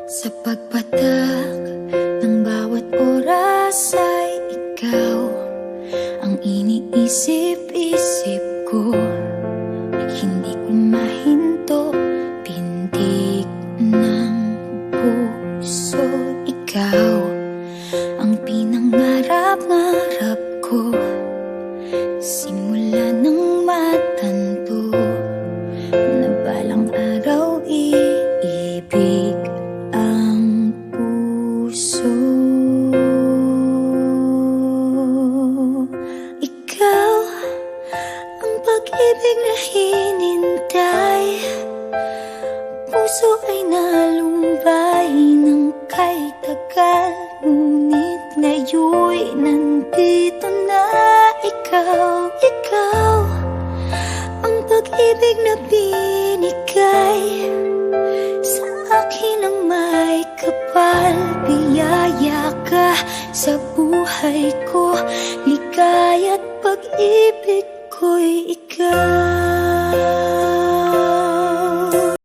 Sa pagpatak ng bawat oras ay ikaw ang iniisip-isip ko. Hindi ko mahinto, pintig ng puso. Ikaw ang pinangarap-ngarap ko, simula ng matanto na balang araw iibig ang puso. Ikaw ang pag-ibig na hinintay, puso ay nalumbay ng kay tagal, ngunit ngayon'y nandito na ikaw. Ikaw ang pag-ibig na binigay sa akin ang may kapal. Biyaya ka sa buhay ko, ligaya't pag-ibig ko'y ikaw.